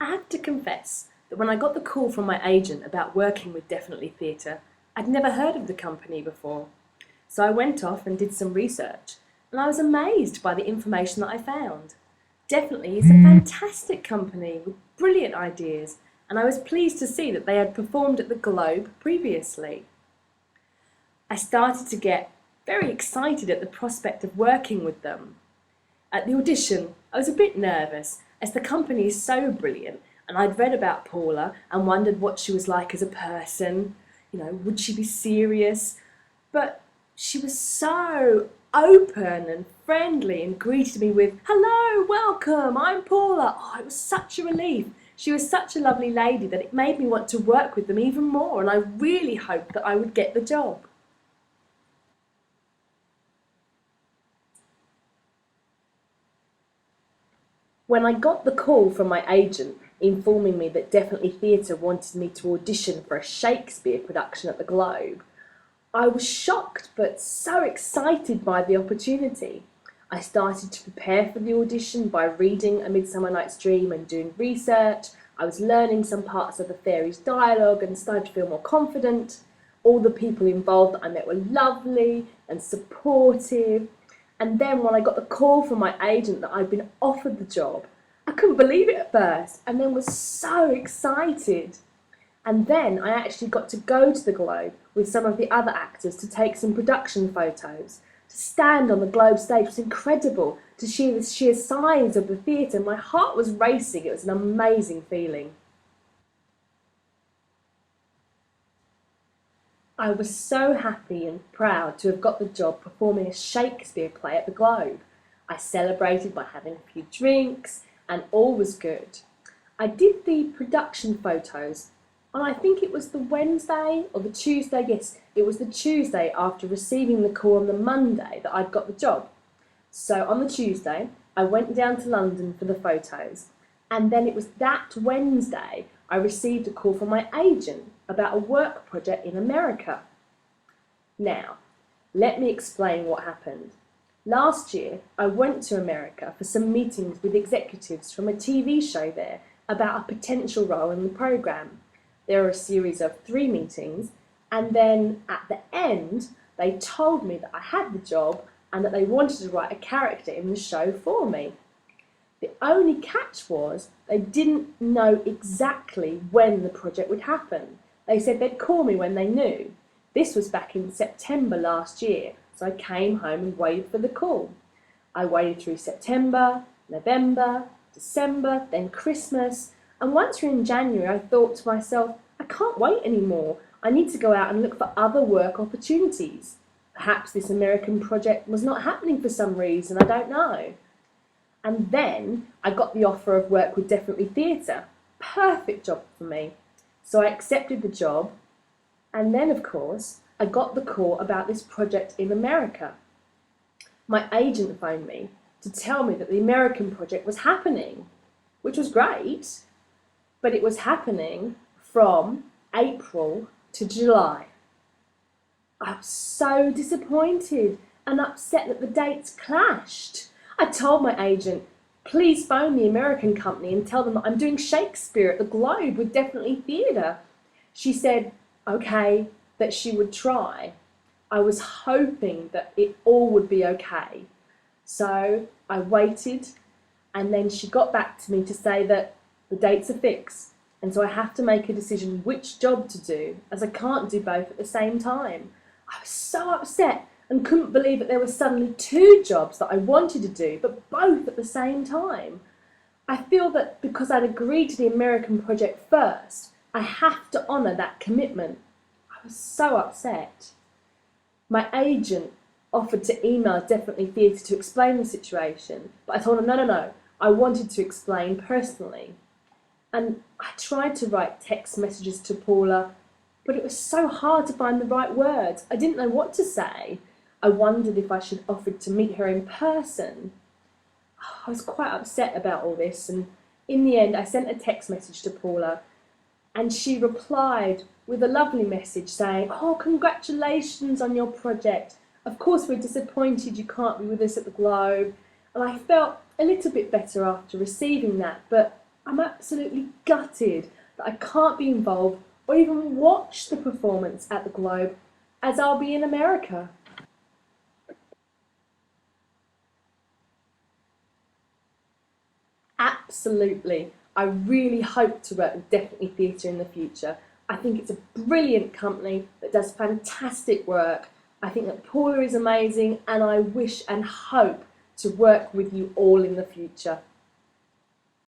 have to confess that when I got the call from my agent about working with Definitely Theatre, I'd never heard of the company before. So I went off and did some research, and I was amazed by the information that I found. Definitely is a fantastic company with brilliant ideas, and I was pleased to see that they had performed at the Globe previously. I started to get very excited at the prospect of working with them. At the audition, I was a bit nervous, as the company is so brilliant, and I'd read about Paula and wondered what she was like as a person. Would she be serious? But she was so open and friendly and greeted me with, "Hello, welcome, I'm Paula." Oh, it was such a relief. She was such a lovely lady that it made me want to work with them even more, and I really hoped that I would get the job. When I got the call from my agent informing me that Definitely Theatre wanted me to audition for a Shakespeare production at the Globe, I was shocked but so excited by the opportunity. I started to prepare for the audition by reading A Midsummer Night's Dream and doing research. I was learning some parts of the fairies' dialogue and started to feel more confident. All the people involved that I met were lovely and supportive. And then when I got the call from my agent that I'd been offered the job, I couldn't believe it at first, and then was so excited. And then I actually got to go to the Globe with some of the other actors to take some production photos. To stand on the Globe stage was incredible, to see the sheer size of the theatre. My heart was racing. It was an amazing feeling. I was so happy and proud to have got the job performing a Shakespeare play at the Globe. I celebrated by having a few drinks, and all was good. I did the production photos on, I think it was the Wednesday or the Tuesday, yes, it was the Tuesday after receiving the call on the Monday that I'd got the job. So on the Tuesday, I went down to London for the photos, and then it was that Wednesday I received a call from my agent about a work project in America. Now, let me explain what happened. Last year, I went to America for some meetings with executives from a TV show there about a potential role in the programme. There were a series of 3 meetings, and then at the end, they told me that I had the job and that they wanted to write a character in the show for me. The only catch was they didn't know exactly when the project would happen. They said they'd call me when they knew. This was back in September last year, so I came home and waited for the call. I waited through September, November, December, then Christmas, and once we're in January, I thought to myself, I can't wait anymore. I need to go out and look for other work opportunities. Perhaps this American project was not happening for some reason, I don't know. And then I got the offer of work with Definitely Theatre. Perfect job for me. So I accepted the job, and then of course I got the call about this project in America. My agent phoned me to tell me that the American project was happening, which was great, but it was happening from April to July. I was so disappointed and upset that the dates clashed. I told my agent, please phone the American company and tell them that I'm doing Shakespeare at the Globe with Definitely Theatre. She said, okay, that she would try. I was hoping that it all would be okay. So I waited, and then she got back to me to say that the dates are fixed, and so I have to make a decision which job to do, as I can't do both at the same time. I was so upset and couldn't believe that there were suddenly 2 jobs that I wanted to do, but both at the same time. I feel that because I'd agreed to the American project first, I have to honour that commitment. I was so upset. My agent offered to email Definitely Theatre to explain the situation, but I told him no, I wanted to explain personally. And I tried to write text messages to Paula, but it was so hard to find the right words. I didn't know what to say. I wondered if I should offer to meet her in person. I was quite upset about all this, and in the end I sent a text message to Paula, and she replied with a lovely message saying, "Oh, congratulations on your project. Of course we're disappointed you can't be with us at the Globe." And I felt a little bit better after receiving that, but I'm absolutely gutted that I can't be involved or even watch the performance at the Globe, as I'll be in America. Absolutely. I really hope to work with Definitely Theatre in the future. I think it's a brilliant company that does fantastic work. I think that Paula is amazing, and I wish and hope to work with you all in the future.